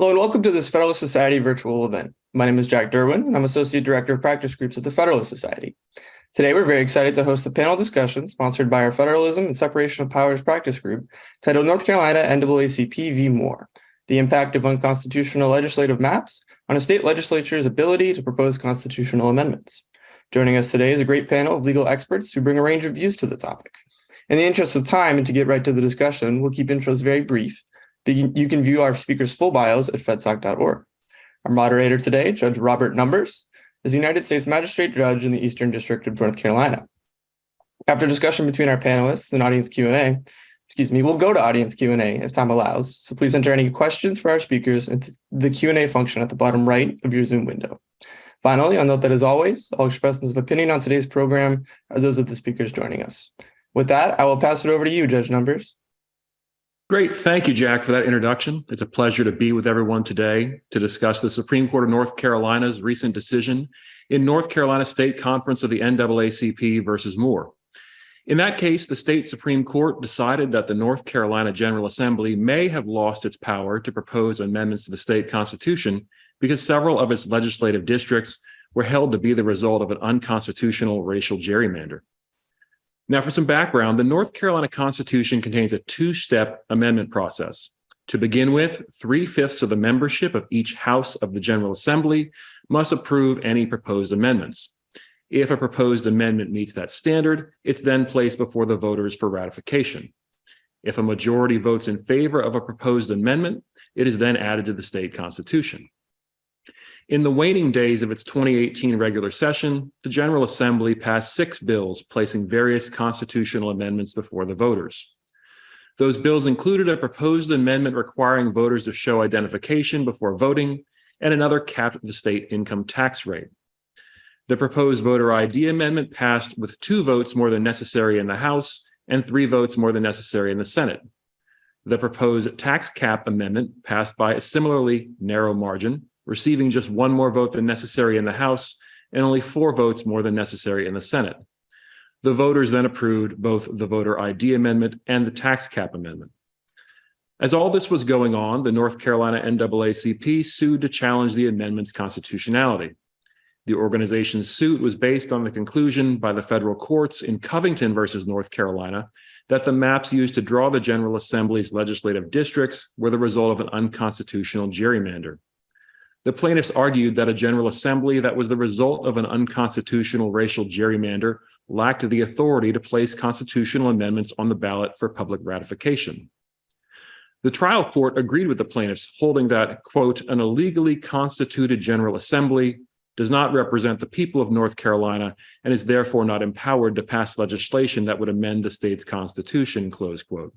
Hello and welcome to this Federalist Society virtual event. My name is Jack Derwin, and I'm Associate Director of Practice Groups at the Federalist Society. Today, we're very excited to host a panel discussion sponsored by our Federalism and Separation of Powers Practice Group titled North Carolina NAACP v. Moore, the impact of unconstitutional legislative maps on a state legislature's ability to propose constitutional amendments. Joining us today is a great panel of legal experts who bring a range of views to the topic. In the interest of time and to get right to the discussion, we'll keep intros very brief. You can view our speakers' full bios at fedsoc.org. Our moderator today, Judge Robert Numbers, is a United States Magistrate Judge in the Eastern District of North Carolina. After discussion between our panelists and audience Q&A, we'll go to audience Q&A if time allows. So please enter any questions for our speakers into the Q&A function at the bottom right of your Zoom window. Finally, I'll note that as always, all expressions of opinion on today's program are those of the speakers joining us. With that, I will pass it over to you, Judge Numbers. Great. Thank you, Jack, for that introduction. It's a pleasure to be with everyone today to discuss the Supreme Court of North Carolina's recent decision in North Carolina State Conference of the NAACP versus Moore. In that case, the state Supreme Court decided that the North Carolina General Assembly may have lost its power to propose amendments to the state constitution because several of its legislative districts were held to be the result of an unconstitutional racial gerrymander. Now, for some background, the North Carolina Constitution contains a two-step amendment process. To begin with, 3/5 of the membership of each House of the General Assembly must approve any proposed amendments. If a proposed amendment meets that standard, it's then placed before the voters for ratification. If a majority votes in favor of a proposed amendment, it is then added to the state constitution. In the waning days of its 2018 regular session, the General Assembly passed 6 bills placing various constitutional amendments before the voters. Those bills included a proposed amendment requiring voters to show identification before voting and another capped the state income tax rate. The proposed voter ID amendment passed with 2 votes more than necessary in the House and 3 votes more than necessary in the Senate. The proposed tax cap amendment passed by a similarly narrow margin, receiving just 1 more vote than necessary in the House and only 4 votes more than necessary in the Senate. The voters then approved both the voter ID amendment and the tax cap amendment. As all this was going on, the North Carolina NAACP sued to challenge the amendment's constitutionality. The organization's suit was based on the conclusion by the federal courts in Covington versus North Carolina that the maps used to draw the General Assembly's legislative districts were the result of an unconstitutional gerrymander. The plaintiffs argued that a General Assembly that was the result of an unconstitutional racial gerrymander lacked the authority to place constitutional amendments on the ballot for public ratification. The trial court agreed with the plaintiffs, holding that, quote, an illegally constituted General Assembly does not represent the people of North Carolina and is therefore not empowered to pass legislation that would amend the state's constitution, close quote.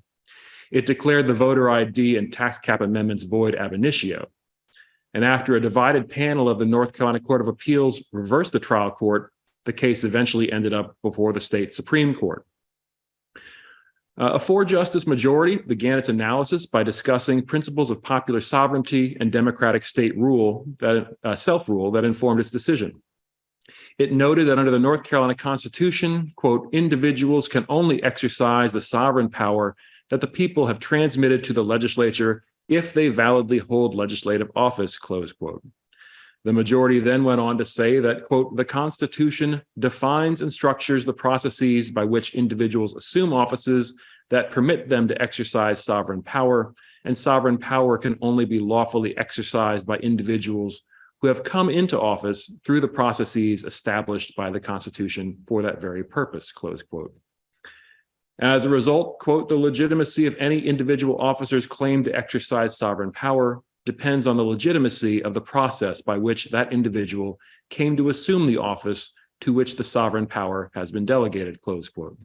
It declared the voter ID and tax cap amendments void ab initio. And after a divided panel of the North Carolina Court of Appeals reversed the trial court, the case eventually ended up before the state Supreme Court. A 4-justice majority began its analysis by discussing principles of popular sovereignty and democratic state rule, self-rule that informed its decision. It noted that under the North Carolina Constitution, quote, individuals can only exercise the sovereign power that the people have transmitted to the legislature if they validly hold legislative office, close quote. The majority then went on to say that, quote, the Constitution defines and structures the processes by which individuals assume offices that permit them to exercise sovereign power, and sovereign power can only be lawfully exercised by individuals who have come into office through the processes established by the Constitution for that very purpose, close quote. As a result, quote, the legitimacy of any individual officer's claim to exercise sovereign power depends on the legitimacy of the process by which that individual came to assume the office to which the sovereign power has been delegated, close quote.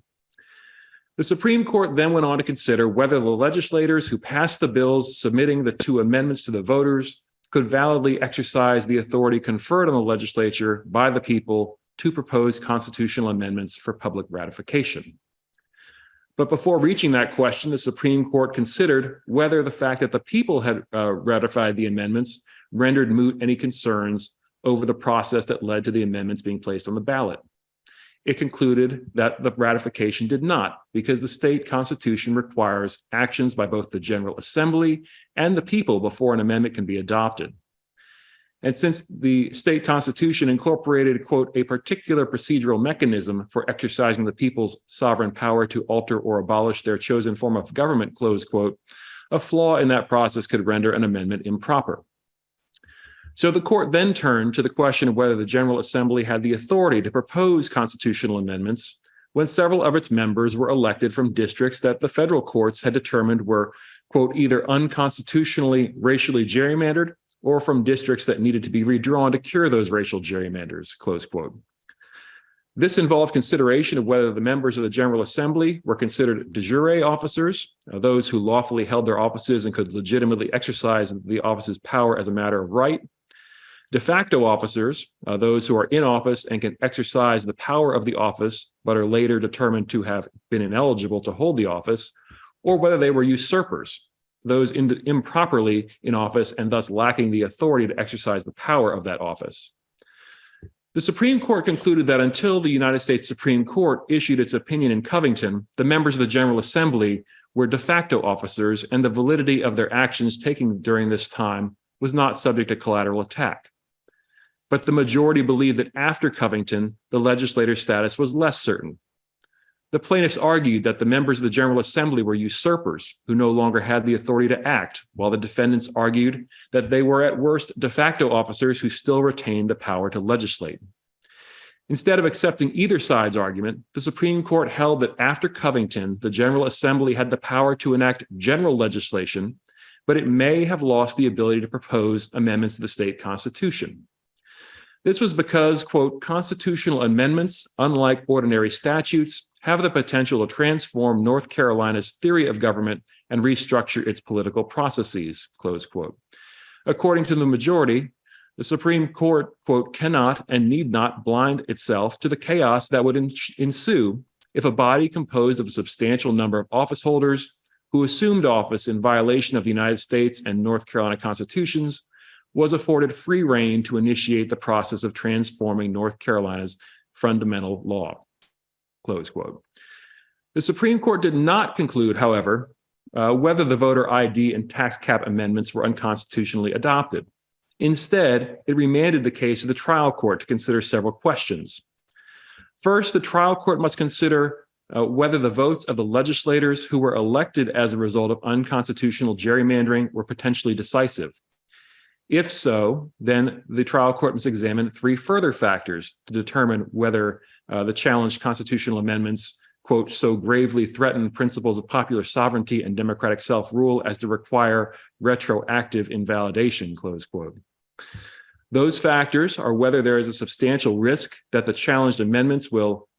The Supreme Court then went on to consider whether the legislators who passed the bills submitting the 2 amendments to the voters could validly exercise the authority conferred on the legislature by the people to propose constitutional amendments for public ratification. But before reaching that question, the Supreme Court considered whether the fact that the people had ratified the amendments rendered moot any concerns over the process that led to the amendments being placed on the ballot. it concluded that the ratification did not, because the state constitution requires actions by both the General Assembly and the people before an amendment can be adopted. And since the state constitution incorporated, quote, a particular procedural mechanism for exercising the people's sovereign power to alter or abolish their chosen form of government, close quote, a flaw in that process could render an amendment improper. So the court then turned to the question of whether the General Assembly had the authority to propose constitutional amendments when several of its members were elected from districts that the federal courts had determined were, quote, either unconstitutionally racially gerrymandered or from districts that needed to be redrawn to cure those racial gerrymanders, close quote. This involved consideration of whether the members of the General Assembly were considered de jure officers, those who lawfully held their offices and could legitimately exercise the office's power as a matter of right, de facto officers, those who are in office and can exercise the power of the office, but are later determined to have been ineligible to hold the office, or whether they were usurpers, those improperly in office and thus lacking the authority to exercise the power of that office. The Supreme Court concluded that until the United States Supreme Court issued its opinion in Covington, the members of the General Assembly were de facto officers, and the validity of their actions taken during this time was not subject to collateral attack. But the majority believed that after Covington, the legislator's status was less certain. The plaintiffs argued that the members of the General Assembly were usurpers who no longer had the authority to act, while the defendants argued that they were at worst de facto officers who still retained the power to legislate. Instead of accepting either side's argument, the Supreme Court held that after Covington, the General Assembly had the power to enact general legislation, but it may have lost the ability to propose amendments to the state constitution. This was because, quote, constitutional amendments, unlike ordinary statutes, have the potential to transform North Carolina's theory of government and restructure its political processes, close quote. According to the majority, the Supreme Court, quote, cannot and need not blind itself to the chaos that would ensue if a body composed of a substantial number of office holders who assumed office in violation of the United States and North Carolina constitutions was afforded free rein to initiate the process of transforming North Carolina's fundamental law, close quote. The Supreme Court did not conclude, however, whether the voter ID and tax cap amendments were unconstitutionally adopted. Instead, it remanded the case to the trial court to consider several questions. First, the trial court must consider whether the votes of the legislators who were elected as a result of unconstitutional gerrymandering were potentially decisive. If so, then the trial court must examine three further factors to determine whether the challenged constitutional amendments, quote, so gravely threaten principles of popular sovereignty and democratic self-rule as to require retroactive invalidation, close quote. Those factors are whether there is a substantial risk that the challenged amendments will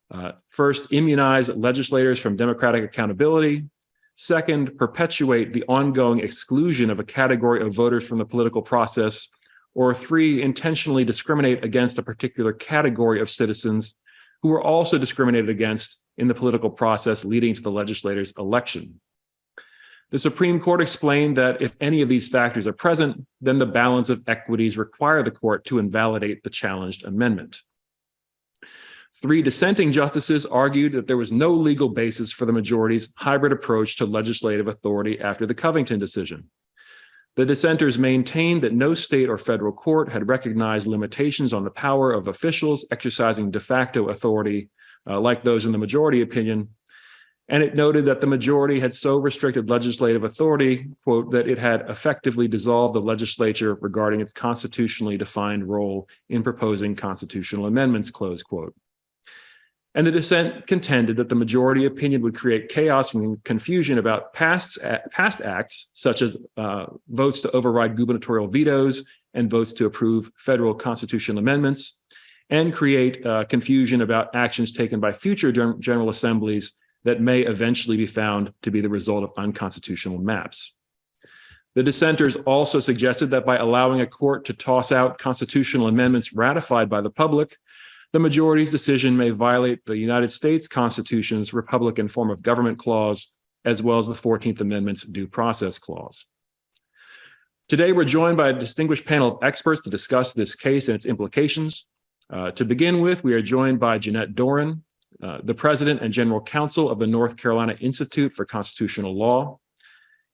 first immunize legislators from democratic accountability, second, perpetuate the ongoing exclusion of a category of voters from the political process, or three, intentionally discriminate against a particular category of citizens who were also discriminated against in the political process leading to the legislator's election. The Supreme Court explained that if any of these factors are present, then the balance of equities require the court to invalidate the challenged amendment. Three dissenting justices argued that there was no legal basis for the majority's hybrid approach to legislative authority after the Covington decision. The dissenters maintained that no state or federal court had recognized limitations on the power of officials exercising de facto authority like those in the majority opinion, and it noted that the majority had so restricted legislative authority, quote, that it had effectively dissolved the legislature regarding its constitutionally defined role in proposing constitutional amendments, close quote. And the dissent contended that the majority opinion would create chaos and confusion about past acts, such as votes to override gubernatorial vetoes and votes to approve federal constitutional amendments, and create confusion about actions taken by future general assemblies that may eventually be found to be the result of unconstitutional maps. The dissenters also suggested that by allowing a court to toss out constitutional amendments ratified by the public, the majority's decision may violate the United States Constitution's Republican form of government clause, as well as the 14th Amendment's due process clause. Today, we're joined by a distinguished panel of experts to discuss this case and its implications. To begin with, we are joined by Jeanette Doran, the President and General Counsel of the North Carolina Institute for Constitutional Law.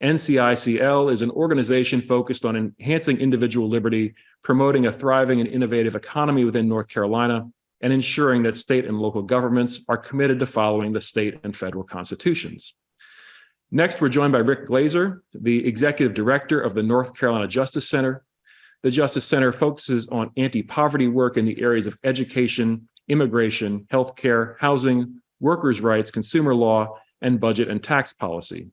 NCICL is an organization focused on enhancing individual liberty, promoting a thriving and innovative economy within North Carolina, and ensuring that state and local governments are committed to following the state and federal constitutions. Next, we're joined by Rick Glazer, the Executive Director of the North Carolina Justice Center. The Justice Center focuses on anti-poverty work in the areas of education, immigration, healthcare, housing, workers' rights, consumer law, and budget and tax policy.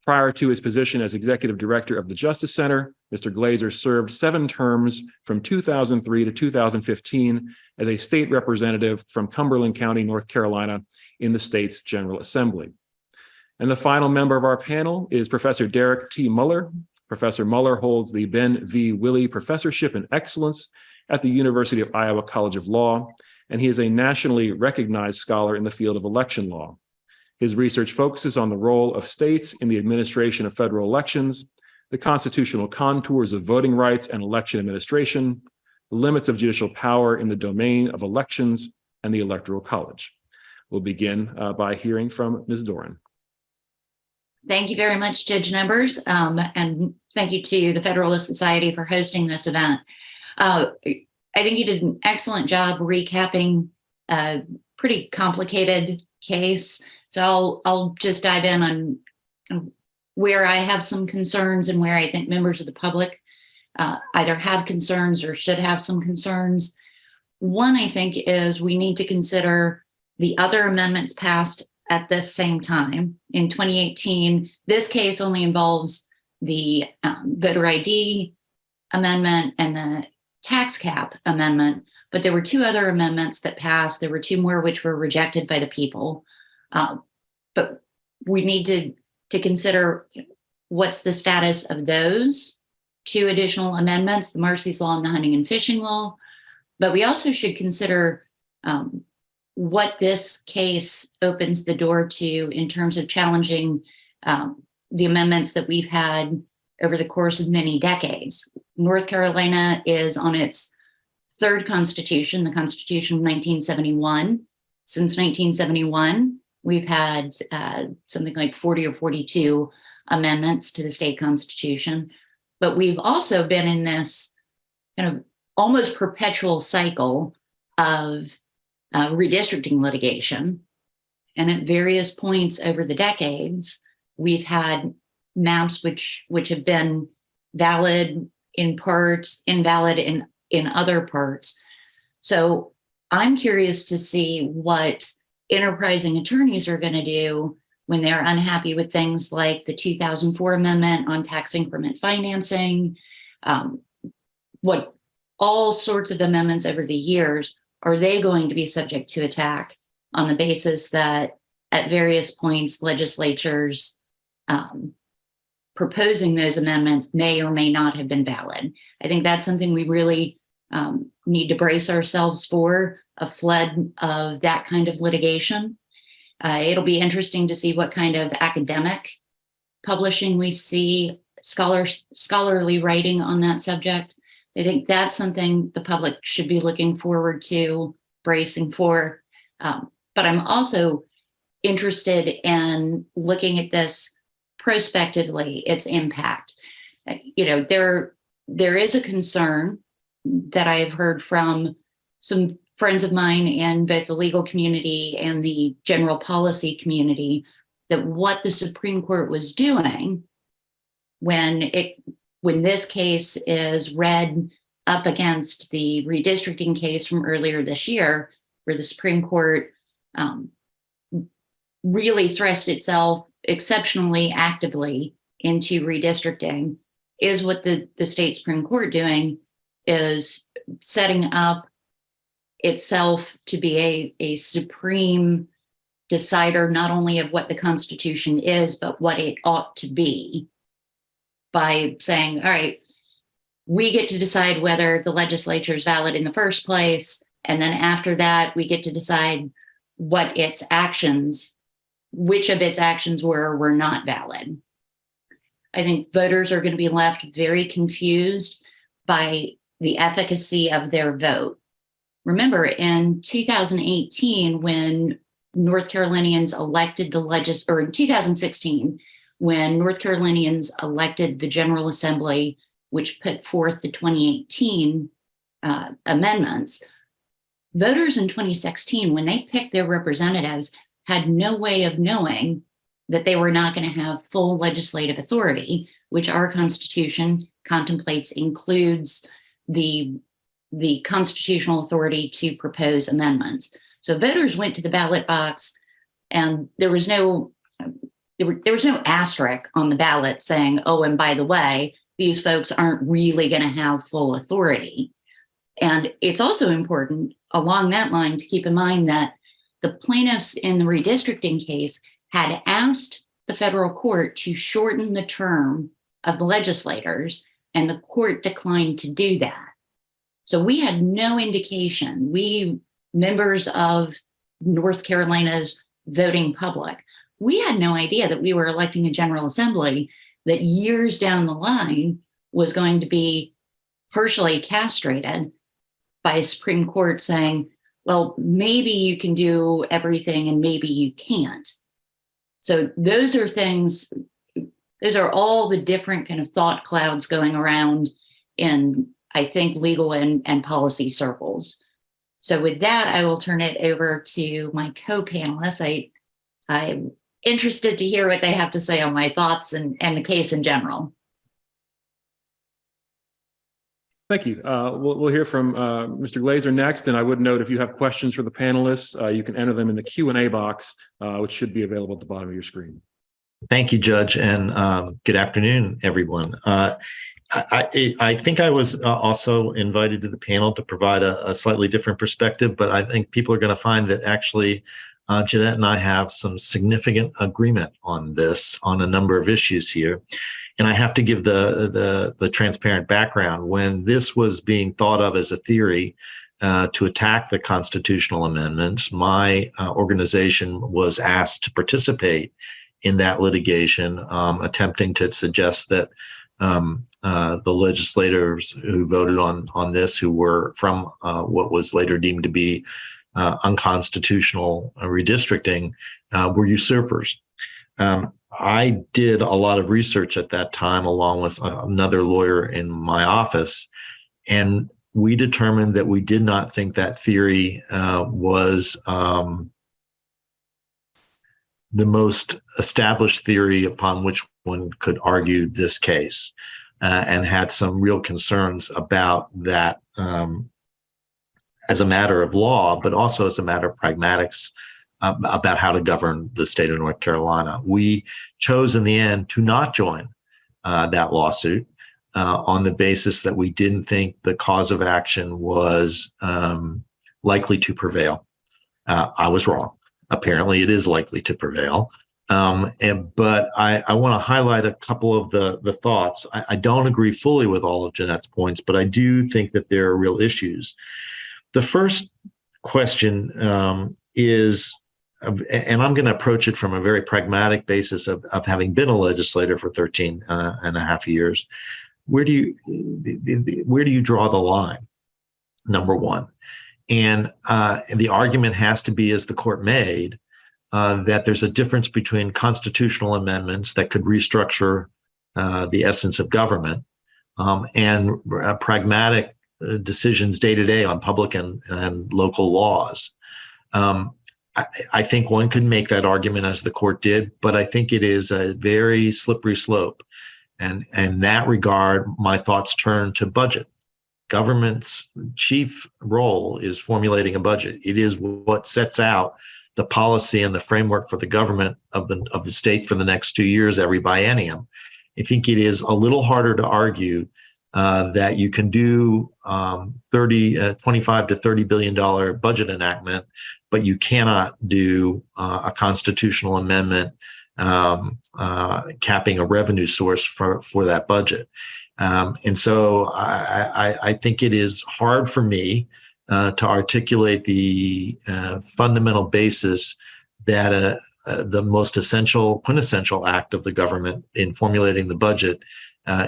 Prior to his position as Executive Director of the Justice Center, Mr. Glazer served 7 terms from 2003 to 2015 as a state representative from Cumberland County, North Carolina, in the state's General Assembly. And the final member of our panel is Professor Derek T. Muller. Professor Muller holds the Ben V. Willey Professorship in Excellence at the University of Iowa College of Law, and he is a nationally recognized scholar in the field of election law. His research focuses on the role of states in the administration of federal elections, the constitutional contours of voting rights and election administration, the limits of judicial power in the domain of elections, and the Electoral College. We'll begin by hearing from Ms. Doran. Thank you very much, Judge Numbers, and thank you to the Federalist Society for hosting this event. I think you did an excellent job recapping a pretty complicated case. So I'll just dive in on where I have some concerns and where I think members of the public either have concerns or should have some concerns. One, I think, is we need to consider the other amendments passed at this same time. In 2018, this case only involves the voter ID amendment and the tax cap amendment, but there were 2 other amendments that passed. There were 2 more which were rejected by the people. But we need to consider what's the status of those 2 additional amendments, the Marsy's Law and the Hunting and Fishing Law. But we also should consider what this case opens the door to in terms of challenging the amendments that we've had over the course of many decades. North Carolina is on its 3rd constitution, the Constitution of 1971. Since 1971, we've had something like 40 or 42 amendments to the state constitution. But we've also been in this kind of almost perpetual cycle of redistricting litigation. And at various points over the decades, we've had maps which have been valid in parts, invalid in other parts. So I'm curious to see what enterprising attorneys are going to do when they're unhappy with things like the 2004 amendment on tax increment financing, what all sorts of amendments over the years. Are they going to be subject to attack on the basis that at various points legislatures proposing those amendments may or may not have been valid? I think that's something we really need to brace ourselves for, a flood of that kind of litigation. It'll be interesting to see what kind of academic publishing we see, scholarly writing on that subject. I think that's something the public should be looking forward to, bracing for. But I'm also interested in looking at this prospectively, its impact. There is a concern that I've heard from some friends of mine in both the legal community and the general policy community that what the Supreme Court was doing when this case is read up against the redistricting case from earlier this year, where the Supreme Court really thrust itself exceptionally actively into redistricting, is what the state Supreme Court doing is setting up itself to be a supreme decider, not only of what the Constitution is, but what it ought to be, by saying, all right, we get to decide whether the legislature is valid in the first place. And then after that, we get to decide what its actions, which of its actions were or were not valid. I think voters are going to be left very confused by the efficacy of their vote. Remember, in 2018, when North Carolinians elected or in 2016, when North Carolinians elected the General Assembly, which put forth the 2018 amendments, voters in 2016, when they picked their representatives, had no way of knowing that they were not going to have full legislative authority, which our Constitution contemplates includes the constitutional authority to propose amendments. So voters went to the ballot box, and there was no asterisk on the ballot saying, oh, and by the way, these folks aren't really going to have full authority. And it's also important along that line to keep in mind that the plaintiffs in the redistricting case had asked the federal court to shorten the term of the legislators, and the court declined to do that. So we had no indication, we members of North Carolina's voting public, we had no idea that we were electing a General Assembly that years down the line was going to be partially castrated by a Supreme Court saying, well, maybe you can do everything and maybe you can't. So those are all the different kind of thought clouds going around in, I think, legal and policy circles. So with that, I will turn it over to my co-panelists. I'm interested to hear what they have to say on my thoughts and the case in general. Thank you. We'll hear from Mr. Glazer next, and I would note if you have questions for the panelists, you can enter them in the Q&A box, which should be available at the bottom of your screen. Thank you, Judge, and good afternoon, everyone. I think I was also invited to the panel to provide a slightly different perspective, but I think people are going to find that actually Jeanette and I have some significant agreement on this, on a number of issues here. And I have to give the transparent background. When this was being thought of as a theory to attack the constitutional amendments, my organization was asked to participate in that litigation, attempting to suggest that the legislators who voted on this, who were from what was later deemed to be unconstitutional redistricting, were usurpers. I did a lot of research at that time, along with another lawyer in my office, and we determined that we did not think that theory was the most established theory upon which one could argue this case, and had some real concerns about that as a matter of law, but also as a matter of pragmatics about how to govern the state of North Carolina. We chose in the end to not join that lawsuit on the basis that we didn't think the cause of action was likely to prevail. I was wrong. Apparently, it is likely to prevail. But I want to highlight a couple of the thoughts. I don't agree fully with all of Jeanette's points, but I do think that there are real issues. The first question is, and I'm going to approach it from a very pragmatic basis of having been a legislator for 13 and a half years. Where do you draw the line? Number one. And the argument has to be, as the court made, that there's a difference between constitutional amendments that could restructure the essence of government and pragmatic decisions day to day on public and local laws. I think one could make that argument, as the court did, but I think it is a very slippery slope. And in that regard, my thoughts turn to budget. Government's chief role is formulating a budget. It is what sets out the policy and the framework for the government of the state for the next 2 years, every biennium. I think it is a little harder to argue that you can do 25 to $30 billion budget enactment, but you cannot do a constitutional amendment capping a revenue source for that budget. And so I think it is hard for me to articulate the fundamental basis that the most essential, quintessential act of the government in formulating the budget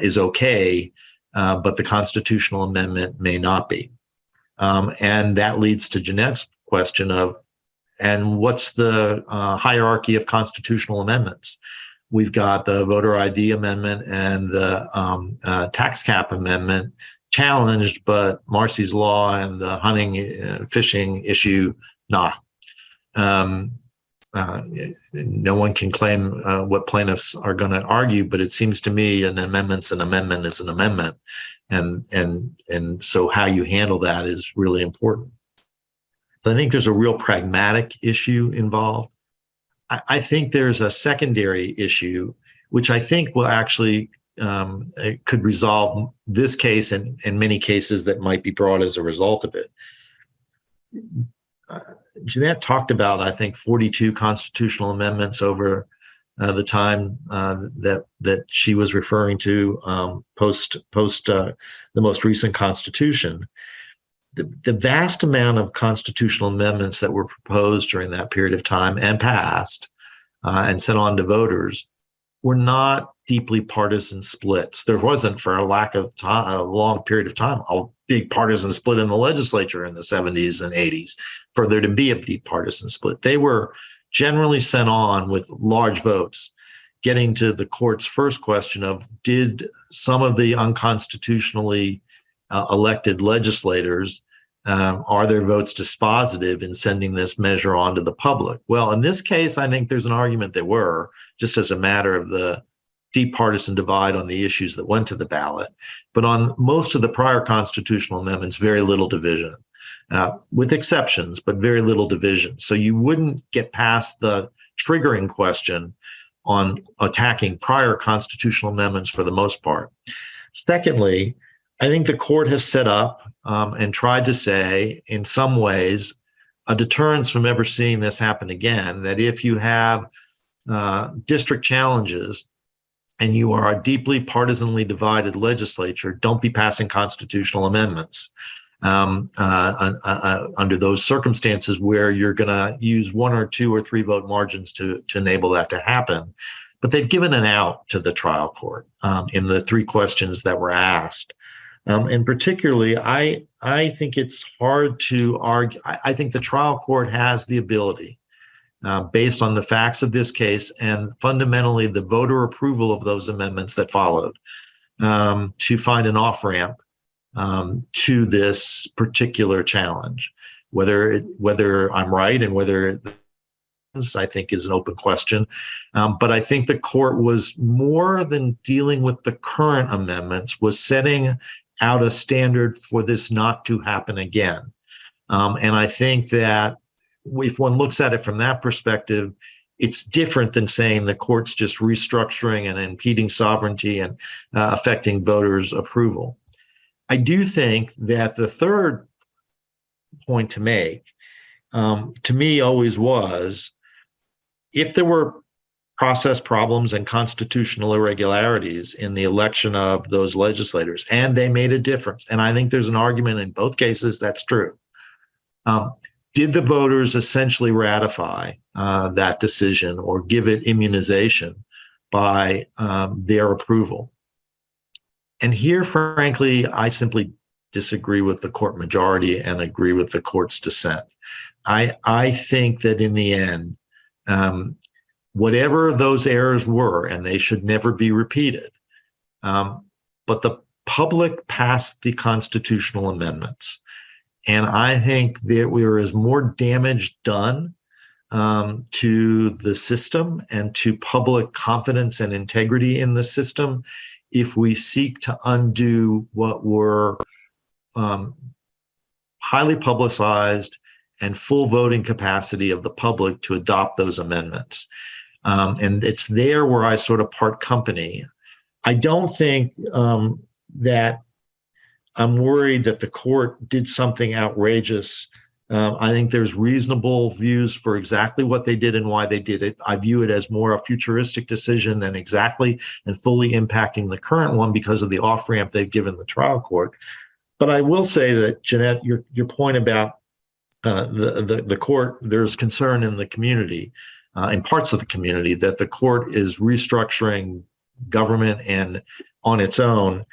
is okay, but the constitutional amendment may not be. And that leads to Jeanette's question of, and what's the hierarchy of constitutional amendments? We've got the voter ID amendment and the tax cap amendment challenged, but Marcy's Law and the hunting fishing issue not. No one can claim what plaintiffs are going to argue, but it seems to me an amendment's an amendment is an amendment, and so how you handle that is really important. But I think there's a real pragmatic issue involved. I think there's a secondary issue, which I think will actually could resolve this case and many cases that might be brought as a result of it. Jeanette talked about, I think, 42 constitutional amendments over the time that she was referring to post the most recent Constitution. The vast amount of constitutional amendments that were proposed during that period of time and passed and sent on to voters were not deeply partisan splits. There wasn't, for a lack of time, a long period of time, a big partisan split in the legislature in the 70s and 80s for there to be a deep partisan split. They were generally sent on with large votes, getting to the court's first question of, did some of the unconstitutionally elected legislators, are their votes dispositive in sending this measure on to the public? Well, in this case, I think there's an argument they were, just as a matter of the deep partisan divide on the issues that went to the ballot. But on most of the prior constitutional amendments, very little division, with exceptions, but very little division. So you wouldn't get past the triggering question on attacking prior constitutional amendments for the most part. Secondly, I think the court has set up and tried to say, in some ways, a deterrence from ever seeing this happen again, that if you have district challenges and you are a deeply partisanly divided legislature, don't be passing constitutional amendments under those circumstances where you're going to use 1 or 2 or 3 vote margins to enable that to happen. But they've given an out to the trial court in the 3 questions that were asked. And particularly, I think it's hard to argue. I think the trial court has the ability, based on the facts of this case and fundamentally the voter approval of those amendments that followed, to find an off-ramp to this particular challenge. Whether I'm right and whether I think is an open question. But I think the court was more than dealing with the current amendments, was setting out a standard for this not to happen again. And I think that if one looks at it from that perspective, it's different than saying the court's just restructuring and impeding sovereignty and affecting voters' approval. I do think that the third point to make, to me, always was, if there were process problems and constitutional irregularities in the election of those legislators, and they made a difference, and I think there's an argument in both cases that's true, did the voters essentially ratify that decision or give it immunization by their approval? And here, frankly, I simply disagree with the court majority and agree with the court's dissent. I think that in the end, whatever those errors were, and they should never be repeated, but the public passed the constitutional amendments. And I think that there is more damage done to the system and to public confidence and integrity in the system if we seek to undo what were highly publicized and full voting capacity of the public to adopt those amendments. And it's there where I sort of part company. I don't think that I'm worried that the court did something outrageous. I think there's reasonable views for exactly what they did and why they did it. I view it as more a futuristic decision than exactly and fully impacting the current one because of the off-ramp they've given the trial court. But I will say that, Jeanette, your point about the court, there's concern in the community, in parts of the community, that the court is restructuring government and on its own,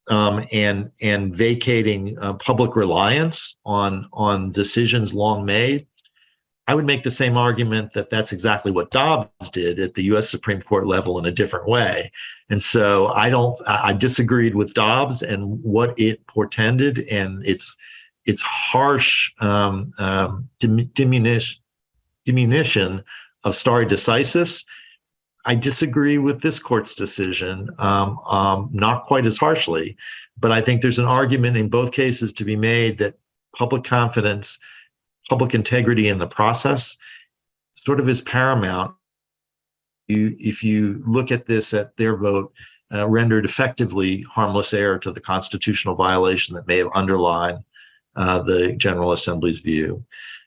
and vacating public reliance on decisions long made. I would make the same argument that that's exactly what Dobbs did at the U.S. Supreme Court level in a different way. And so I disagreed with Dobbs and what it portended and its harsh diminution of stare decisis. I disagree with this court's decision, not quite as harshly, but I think there's an argument in both cases to be made that public confidence, public integrity in the process sort of is paramount. If you look at this, at their vote, rendered effectively harmless error to the constitutional violation that may have underlined the General Assembly's view.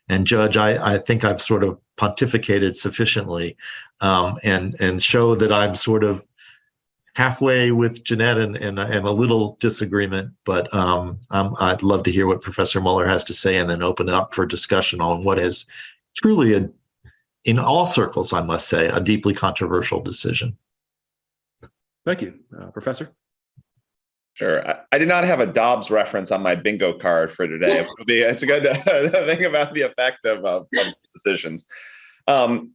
And Judge, I think I've sort of pontificated sufficiently and show that I'm sort of halfway with Jeanette and a little disagreement, but I'd love to hear what Professor Muller has to say and then open it up for discussion on what is truly, in all circles, I must say, a deeply controversial decision. Thank you. Professor? Sure. I did not have a Dobbs reference on my bingo card for today. It's a good thing about the effect of decisions.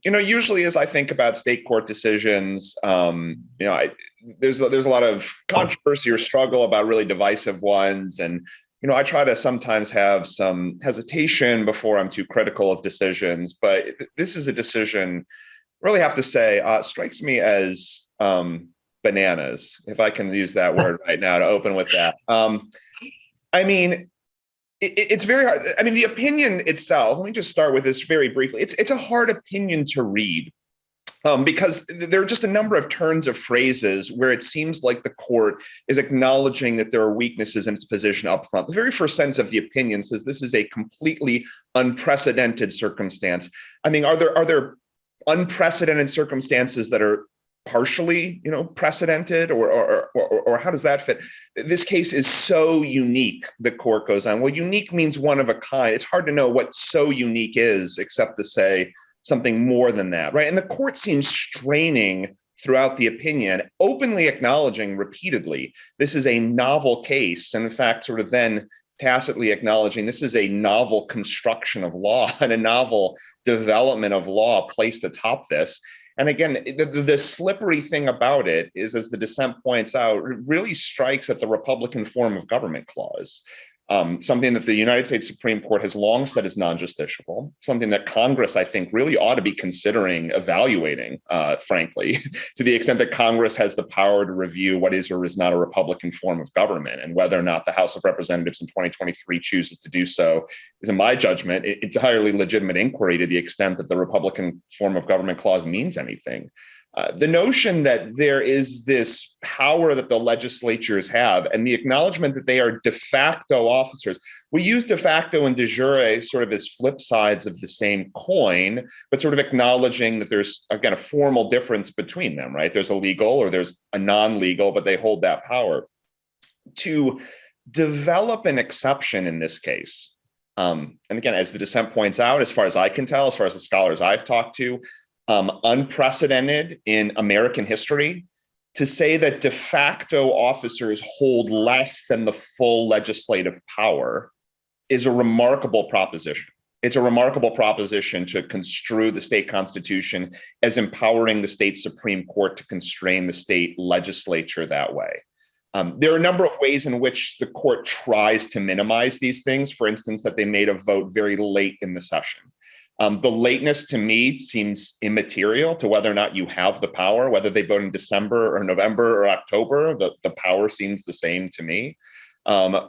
Usually as I think about state court decisions, there's a lot of controversy or struggle about really divisive ones. And, I try to sometimes have some hesitation before I'm too critical of decisions. But this is a decision, really have to say, strikes me as bananas, if I can use that word right now to open with that. It's very hard. The opinion itself, let me just start with this very briefly. It's a hard opinion to read because there are just a number of turns of phrases where it seems like the court is acknowledging that there are weaknesses in its position up front. The very first sentence of the opinion says this is a completely unprecedented circumstance. Are there unprecedented circumstances that are partially, precedented, or how does that fit? This case is so unique, the court goes on. Well, unique means one of a kind. It's hard to know what so unique is, except to say something more than that, right? And the court seems straining throughout the opinion, openly acknowledging repeatedly, this is a novel case. And in fact, sort of then tacitly acknowledging this is a novel construction of law and a novel development of law placed atop this. And again, the slippery thing about it is, as the dissent points out, it really strikes at the Republican form of government clause, something that the United States Supreme Court has long said is non-justiciable, something that Congress, I think, really ought to be considering evaluating, frankly, to the extent that Congress has the power to review what is or is not a Republican form of government, and whether or not the House of Representatives in 2023 chooses to do so is, in my judgment, entirely legitimate inquiry to the extent that the Republican form of government clause means anything. The notion that there is this power that the legislatures have and the acknowledgement that they are de facto officers. We use de facto and de jure sort of as flip sides of the same coin, but sort of acknowledging that there's, again, a formal difference between them, right? There's a legal or there's a non-legal, but they hold that power. To develop an exception in this case, and again, as the dissent points out, as far as I can tell, as far as the scholars I've talked to, unprecedented in American history, to say that de facto officers hold less than the full legislative power is a remarkable proposition. It's a remarkable proposition to construe the state constitution as empowering the state Supreme Court to constrain the state legislature that way. There are a number of ways in which the court tries to minimize these things. For instance, that they made a vote very late in the session. The lateness to me seems immaterial to whether or not you have the power, whether they vote in December or November or October, the power seems the same to me.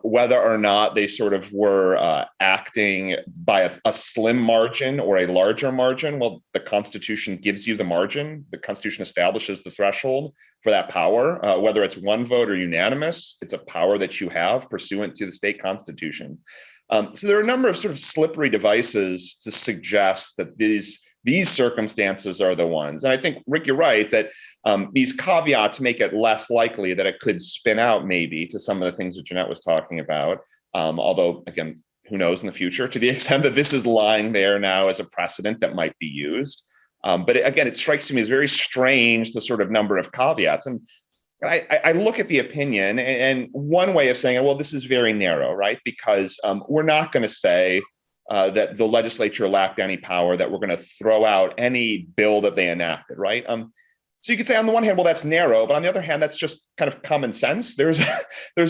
Whether or not they sort of were acting by a slim margin or a larger margin, well, the Constitution gives you the margin. The Constitution establishes the threshold for that power. Whether it's one vote or unanimous, it's a power that you have pursuant to the state constitution. So there are a number of sort of slippery devices to suggest that these circumstances are the ones. And I think, Rick, you're right that these caveats make it less likely that it could spin out maybe to some of the things that Jeanette was talking about. Although, again, who knows in the future, to the extent that this is lying there now as a precedent that might be used. But again, it strikes me as very strange, the sort of number of caveats. And I look at the opinion, and one way of saying, well, this is very narrow, right? Because we're not going to say that the legislature lacked any power, that we're going to throw out any bill that they enacted, right? So you could say on the one hand, well, that's narrow, but on the other hand, that's just kind of common sense. There's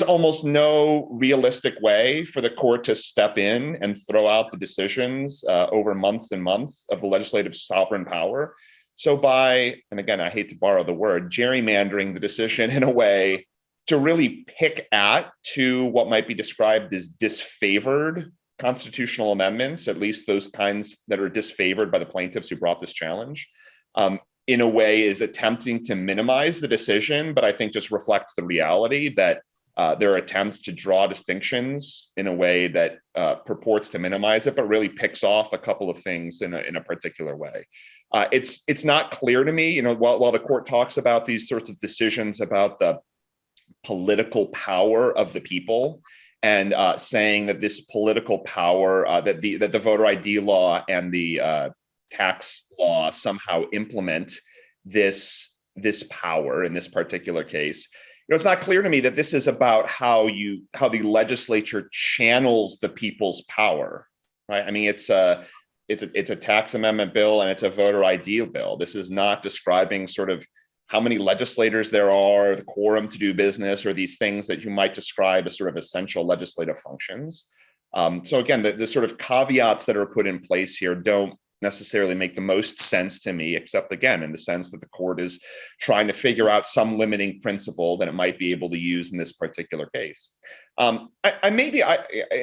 almost no realistic way for the court to step in and throw out the decisions over months and months of the legislative sovereign power. So and again, I hate to borrow the word, gerrymandering the decision in a way to really pick at to what might be described as disfavored constitutional amendments, at least those kinds that are disfavored by the plaintiffs who brought this challenge, in a way is attempting to minimize the decision, but I think just reflects the reality that there are attempts to draw distinctions in a way that purports to minimize it, but really picks off a couple of things in a particular way. It's not clear to me, while the court talks about these sorts of decisions about the political power of the people, and saying that this political power, that the voter ID law and the tax law somehow implement this power in this particular case. It's not clear to me that this is about how the legislature channels the people's power, right? I mean, it's a tax amendment bill and it's a voter ID bill. This is not describing sort of how many legislators there are, the quorum to do business, or these things that you might describe as sort of essential legislative functions. So again, the sort of caveats that are put in place here don't necessarily make the most sense to me, except again, in the sense that the court is trying to figure out some limiting principle that it might be able to use in this particular case. In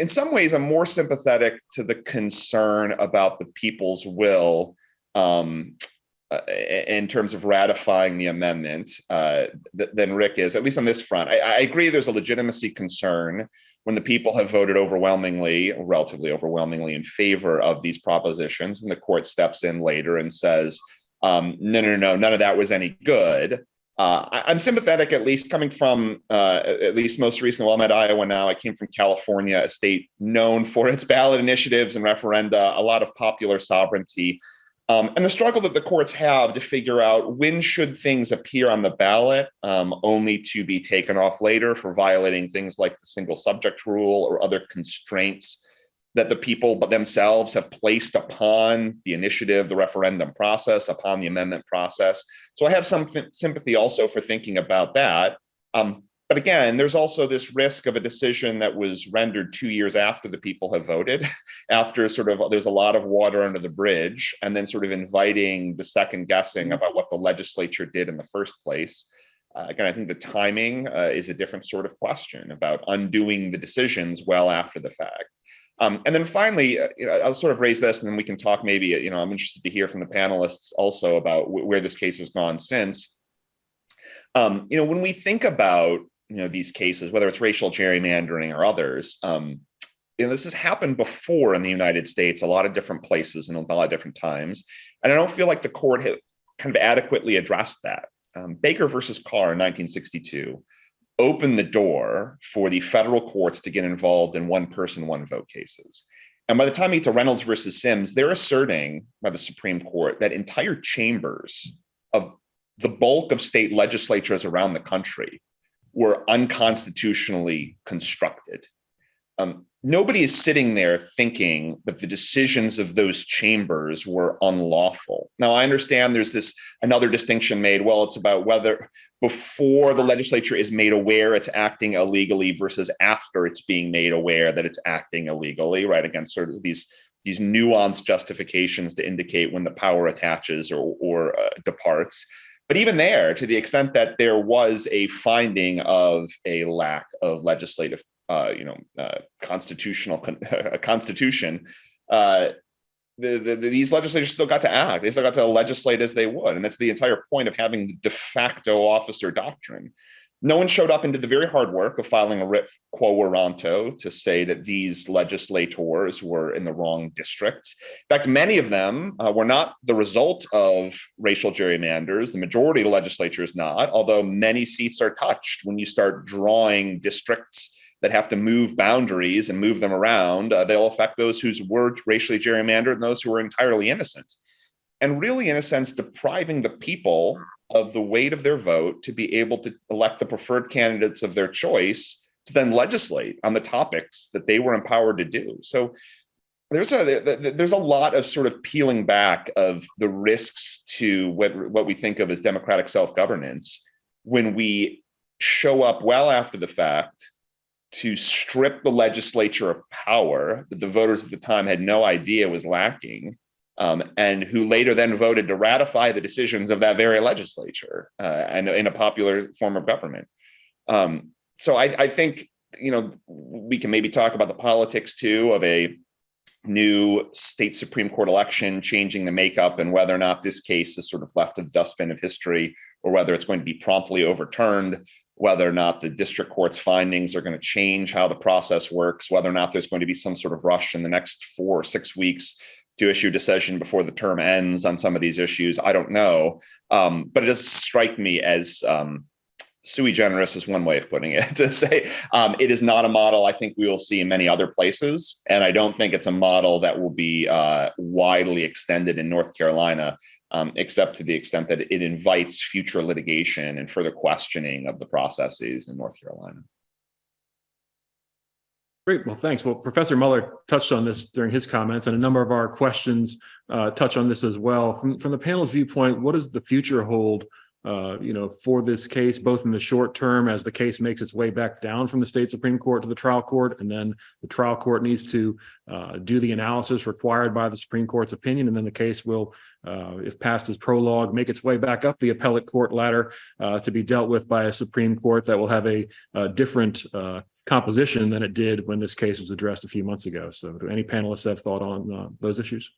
some ways, I'm more sympathetic to the concern about the people's will in terms of ratifying the amendment than Rick is, at least on this front. I agree there's a legitimacy concern when the people have voted relatively overwhelmingly in favor of these propositions, and the court steps in later and says, no, none of that was any good. I'm sympathetic, at least coming from, at least most recently, well, I'm at Iowa now, I came from California, a state known for its ballot initiatives and referenda, a lot of popular sovereignty. And the struggle that the courts have to figure out when should things appear on the ballot only to be taken off later for violating things like the single subject rule or other constraints that the people themselves have placed upon the initiative, the referendum process, upon the amendment process. So I have some sympathy also for thinking about that. But again, there's also this risk of a decision that was rendered 2 years after the people have voted, after sort of there's a lot of water under the bridge, and then sort of inviting the second guessing about what the legislature did in the first place. Again, I think the timing is a different sort of question about undoing the decisions well after the fact. And then finally, I'll sort of raise this, and then we can talk maybe, I'm interested to hear from the panelists also about where this case has gone since. When we think about these cases, whether it's racial gerrymandering or others, this has happened before in the United States, a lot of different places and a lot of different times. And I don't feel like the court had kind of adequately addressed that. Baker versus Carr in 1962 opened the door for the federal courts to get involved in one person, one vote cases. And by the time you get to Reynolds versus Sims, they're asserting by the Supreme Court that entire chambers of the bulk of state legislatures around the country were unconstitutionally constructed. Nobody is sitting there thinking that the decisions of those chambers were unlawful. Now, I understand there's another distinction made. Well, it's about whether before the legislature is made aware it's acting illegally versus after it's being made aware that it's acting illegally, right? Again, sort of these nuanced justifications to indicate when the power attaches or departs. But even there, to the extent that there was a finding of a lack of legislative, constitution, these legislators still got to act. They still got to legislate as they would. And that's the entire point of having the de facto officer doctrine. No one showed up and did the very hard work of filing a writ quo warranto to say that these legislators were in the wrong districts. In fact, many of them were not the result of racial gerrymanders. The majority of the legislature is not, although many seats are touched when you start drawing districts that have to move boundaries and move them around. They'll affect those whose were racially gerrymandered and those who are entirely innocent. And really, in a sense, depriving the people of the weight of their vote to be able to elect the preferred candidates of their choice to then legislate on the topics that they were empowered to do. So there's a lot of sort of peeling back of the risks to what we think of as democratic self-governance when we show up well after the fact to strip the legislature of power that the voters at the time had no idea was lacking, and who later then voted to ratify the decisions of that very legislature and in a popular form of government. So I think, we can maybe talk about the politics too of a new state Supreme Court election changing the makeup and whether or not this case is sort of left in the dustbin of history or whether it's going to be promptly overturned, whether or not the district court's findings are going to change how the process works, whether or not there's going to be some sort of rush in the next 4 or 6 weeks to issue a decision before the term ends on some of these issues. I don't know. But it does strike me as sui generis is one way of putting it, to say it is not a model I think we will see in many other places. And I don't think it's a model that will be widely extended in North Carolina, except to the extent that it invites future litigation and further questioning of the processes in North Carolina. Great. Well, thanks. Well, Professor Muller touched on this during his comments, and a number of our questions touch on this as well. From the panel's viewpoint, what does the future hold for this case, both in the short term as the case makes its way back down from the state Supreme Court to the trial court, and then the trial court needs to do the analysis required by the Supreme Court's opinion, and then the case will, if passed as prologue, make its way back up the appellate court ladder to be dealt with by a Supreme Court that will have a different composition than it did when this case was addressed a few months ago. So do any panelists have thought on those issues?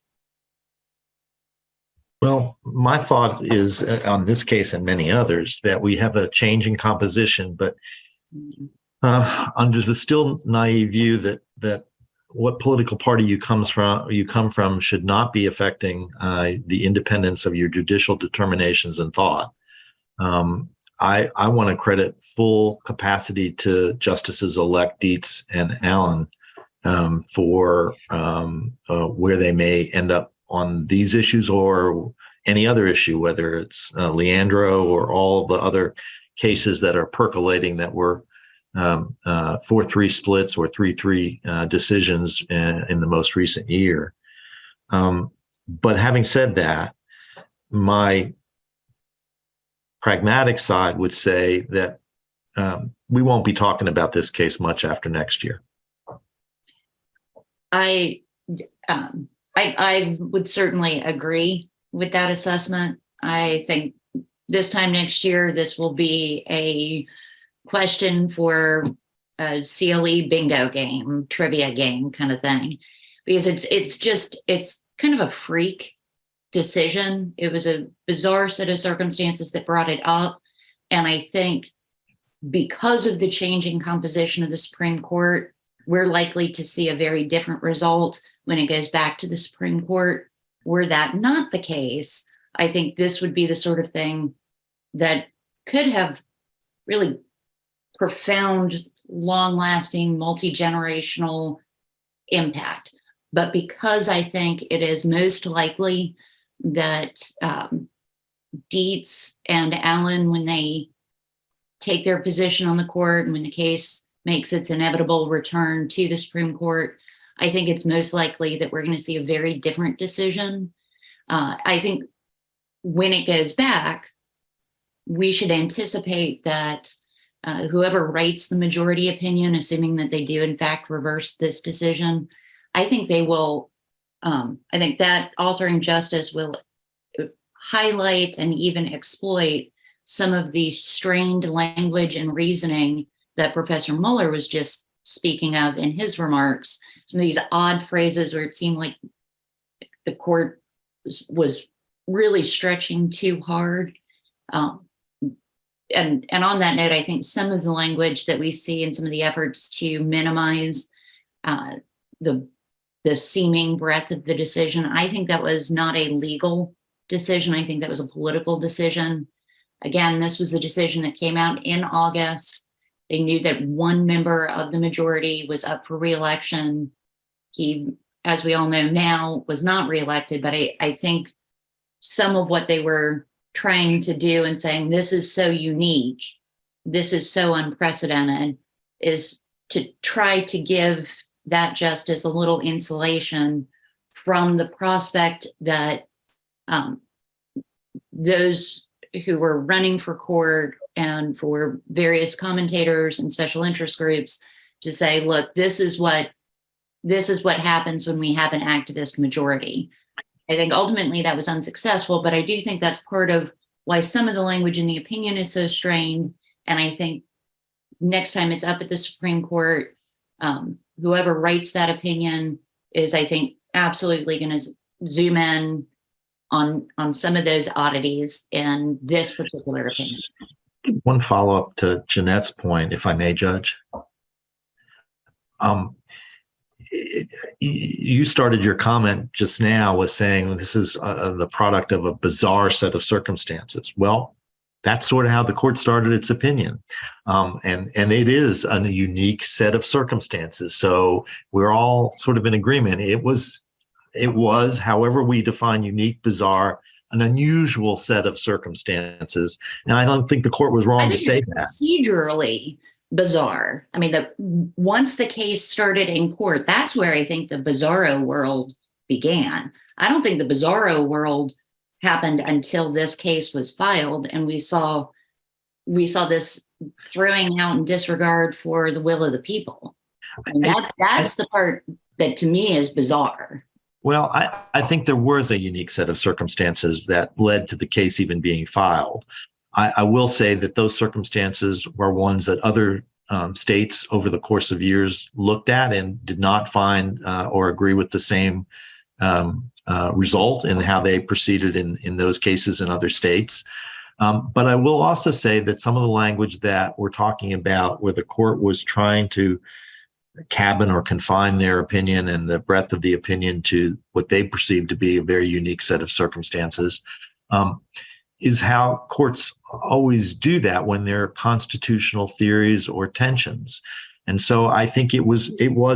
Well, my thought is on this case and many others that we have a changing composition, but under the still naive view that what political party you come from should not be affecting the independence of your judicial determinations and thought. I want to credit full capacity to Justices-elect Dietz and Allen for where they may end up on these issues or any other issue, whether it's Leandro or all the other cases that are percolating that were 4-3 splits or 3-3 decisions in the most recent year. But having said that, my pragmatic side would say that we won't be talking about this case much after next year. I would certainly agree with that assessment. I think this time next year, this will be a question for a CLE bingo game, trivia game kind of thing, because it's kind of a freak decision. It was a bizarre set of circumstances that brought it up. And I think because of the changing composition of the Supreme Court, we're likely to see a very different result when it goes back to the Supreme Court. Were that not the case, I think this would be the sort of thing that could have really profound, long-lasting, multi-generational impact. But because I think it is most likely that Dietz and Allen, when they take their position on the court and when the case makes its inevitable return to the Supreme Court, I think it's most likely that we're going to see a very different decision. I think when it goes back, we should anticipate that whoever writes the majority opinion, assuming that they do in fact reverse this decision, I think they will, I think that altering justice will highlight and even exploit some of the strained language and reasoning that Professor Muller was just speaking of in his remarks. Some of these odd phrases where it seemed like the court was really stretching too hard. And on that note, I think some of the language that we see in some of the efforts to minimize the seeming breadth of the decision, I think that was not a legal decision. I think that was a political decision. Again, this was the decision that came out in August. They knew that one member of the majority was up for re-election. He, as we all know now, was not reelected, but I think some of what they were trying to do and saying, this is so unique, this is so unprecedented, is to try to give that justice a little insulation from the prospect that those who were running for court and for various commentators and special interest groups to say, look, this is what happens when we have an activist majority. I think ultimately that was unsuccessful, but I do think that's part of why some of the language in the opinion is so strained. And I think next time it's up at the Supreme Court, whoever writes that opinion is, I think, absolutely going to zoom in on some of those oddities in this particular opinion. One follow-up to Jeanette's point, if I may, Judge. You started your comment just now with saying this is the product of a bizarre set of circumstances. Well, that's sort of how the court started its opinion. And it is a unique set of circumstances. So we're all sort of in agreement. It was, however we define unique, bizarre, an unusual set of circumstances. And I don't think the court was wrong to say that. Procedurally bizarre. I mean, once the case started in court, that's where I think the bizarro world began. I don't think the bizarro world happened until this case was filed, and we saw this throwing out in disregard for the will of the people. And that's the part that to me is bizarre. Well, I think there was a unique set of circumstances that led to the case even being filed. I will say that those circumstances were ones that other states over the course of years looked at and did not find or agree with the same result in how they proceeded in those cases in other states. But I will also say that some of the language that we're talking about where the court was trying to cabin or confine their opinion and the breadth of the opinion to what they perceived to be a very unique set of circumstances is how courts always do that when there are constitutional theories or tensions. And so I think it was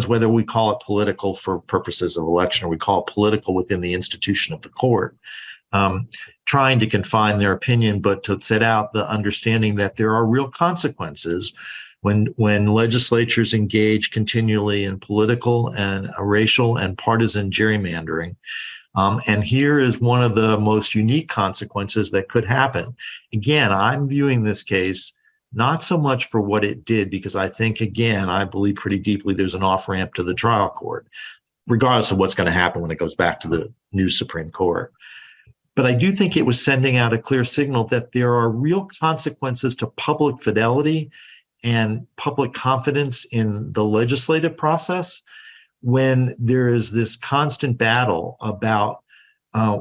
whether we call it political for purposes of election or we call it political within the institution of the court, trying to confine their opinion, but to set out the understanding that there are real consequences when legislatures engage continually in political and racial and partisan gerrymandering. And here is one of the most unique consequences that could happen. Again, I'm viewing this case not so much for what it did, because I think, again, I believe pretty deeply there's an off-ramp to the trial court, regardless of what's going to happen when it goes back to the new Supreme Court. But I do think it was sending out a clear signal that there are real consequences to public fidelity and public confidence in the legislative process when there is this constant battle about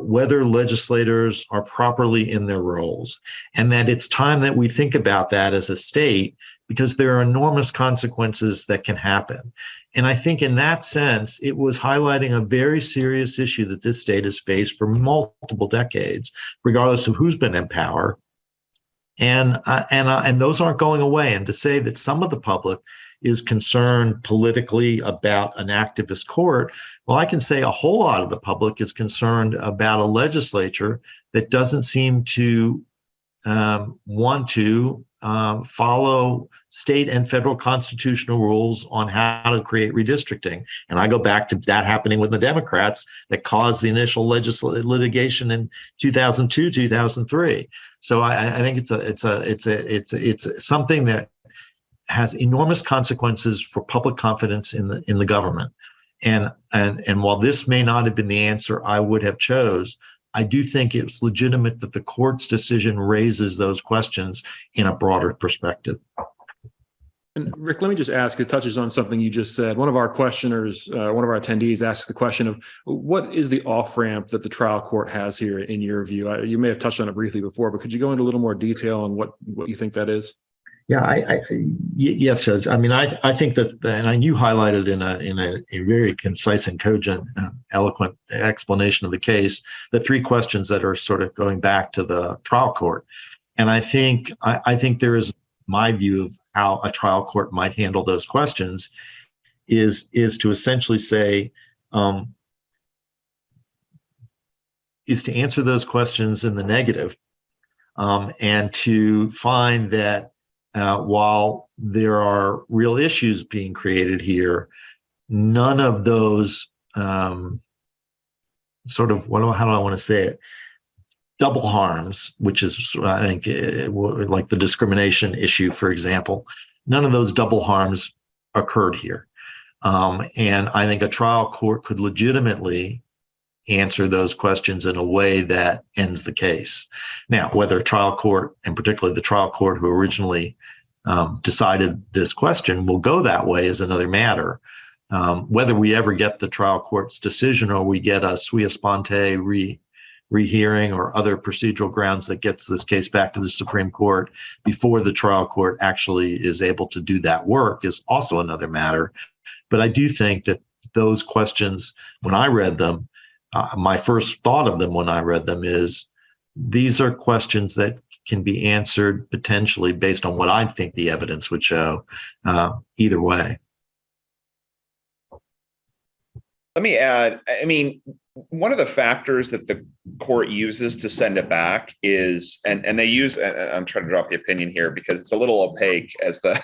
whether legislators are properly in their roles, and that it's time that we think about that as a state, because there are enormous consequences that can happen. And I think in that sense, it was highlighting a very serious issue that this state has faced for multiple decades, regardless of who's been in power. And those aren't going away. And to say that some of the public is concerned politically about an activist court, well, I can say a whole lot of the public is concerned about a legislature that doesn't seem to want to follow state and federal constitutional rules on how to create redistricting. And I go back to that happening with the Democrats that caused the initial litigation in 2002, 2003. So I think it's something that has enormous consequences for public confidence in the government. And while this may not have been the answer I would have chose, I do think it's legitimate that the court's decision raises those questions in a broader perspective. And Rick, let me just ask, it touches on something you just said. One of our questioners, one of our attendees asked the question of what is the off-ramp that the trial court has here in your view? You may have touched on it briefly before, but could you go into a little more detail on what you think that is? Yeah, yes, Judge. I mean, I think that, and you highlighted in a very concise and cogent, eloquent explanation of the case, the three questions that are sort of going back to the trial court. And I think there is my view of how a trial court might handle those questions is to essentially say, is to answer those questions in the negative, and to find that while there are real issues being created here, none of those sort of, how do I want to say it? Double harms, which is, I think, like the discrimination issue, for example, none of those double harms occurred here. And I think a trial court could legitimately answer those questions in a way that ends the case. Now, whether a trial court, and particularly the trial court who originally decided this question, will go that way is another matter. Whether we ever get the trial court's decision or we get a sua sponte rehearing or other procedural grounds that gets this case back to the Supreme Court before the trial court actually is able to do that work is also another matter. But I do think that those questions, when I read them, my first thought of them when I read them is these are questions that can be answered potentially based on what I think the evidence would show either way. Let me add, I mean, one of the factors that the court uses to send it back is, and they use, and I'm trying to draw up the opinion here because it's a little opaque, the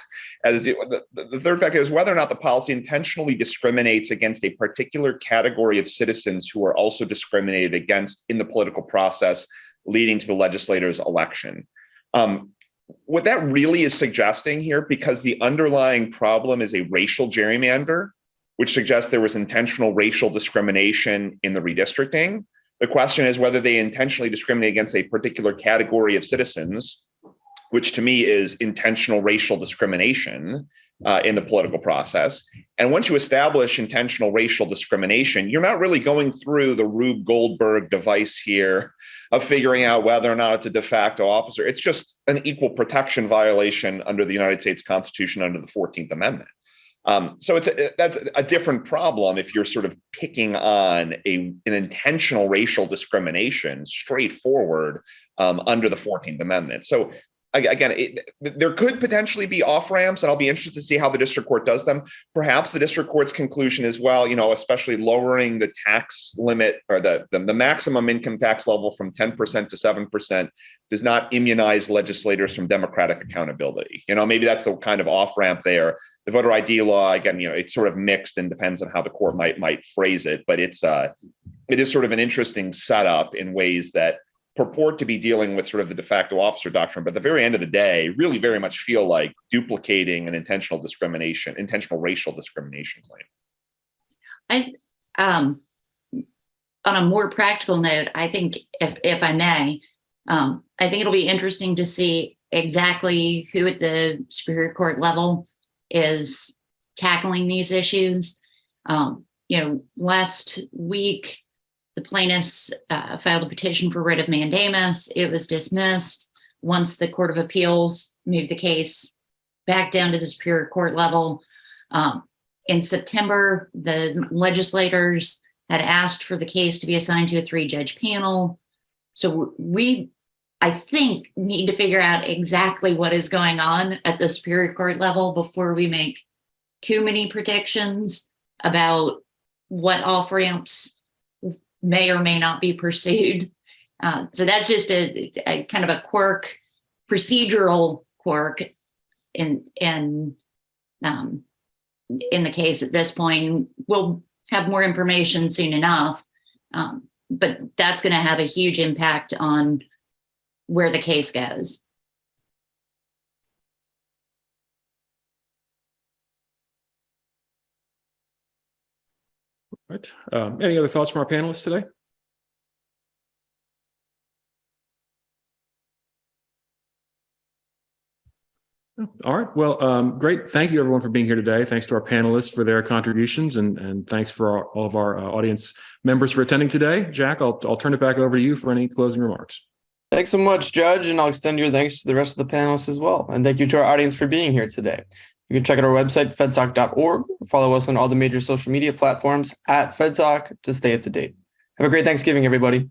third factor is whether or not the policy intentionally discriminates against a particular category of citizens who are also discriminated against in the political process leading to the legislator's election. What that really is suggesting here, because the underlying problem is a racial gerrymander, which suggests there was intentional racial discrimination in the redistricting. The question is whether they intentionally discriminate against a particular category of citizens, which to me is intentional racial discrimination in the political process. And once you establish intentional racial discrimination, you're not really going through the Rube Goldberg device here of figuring out whether or not it's a de facto officer. It's just an equal protection violation under the United States Constitution under the 14th Amendment. So that's a different problem if you're sort of picking on an intentional racial discrimination straightforward under the 14th Amendment. So again, there could potentially be off-ramps, and I'll be interested to see how the district court does them. Perhaps the district court's conclusion is, well, especially lowering the tax limit or the maximum income tax level from 10% to 7% does not immunize legislators from democratic accountability. Maybe that's the kind of off-ramp there. The voter ID law, again, it's sort of mixed and depends on how the court might phrase it, but it is sort of an interesting setup in ways that purport to be dealing with sort of the de facto officer doctrine, but at the very end of the day, really very much feel like duplicating an intentional racial discrimination claim. On a more practical note, I think, if I may, I think it'll be interesting to see exactly who at the Superior Court level is tackling these issues. Last week, the plaintiffs filed a petition for writ of mandamus. It was dismissed once the Court of Appeals moved the case back down to the Superior Court level. In September, the legislators had asked for the case to be assigned to a 3-judge panel. So we, I think, need to figure out exactly what is going on at the Superior Court level before we make too many predictions about what off-ramps may or may not be pursued. So that's just a kind of a quirk, procedural quirk in the case at this point. We'll have more information soon enough, but that's going to have a huge impact on where the case goes. Right. Any other thoughts from our panelists today? All right. Well, great. Thank you, everyone, for being here today. Thanks to our panelists for their contributions, and thanks for all of our audience members for attending today. Jack, I'll turn it back over to you for any closing remarks. Thanks so much, Judge, and I'll extend your thanks to the rest of the panelists as well. And thank you to our audience for being here today. You can check out our website, fedtalk.org, or follow us on all the major social media platforms @FedTalk to stay up to date. Have a great Thanksgiving, everybody.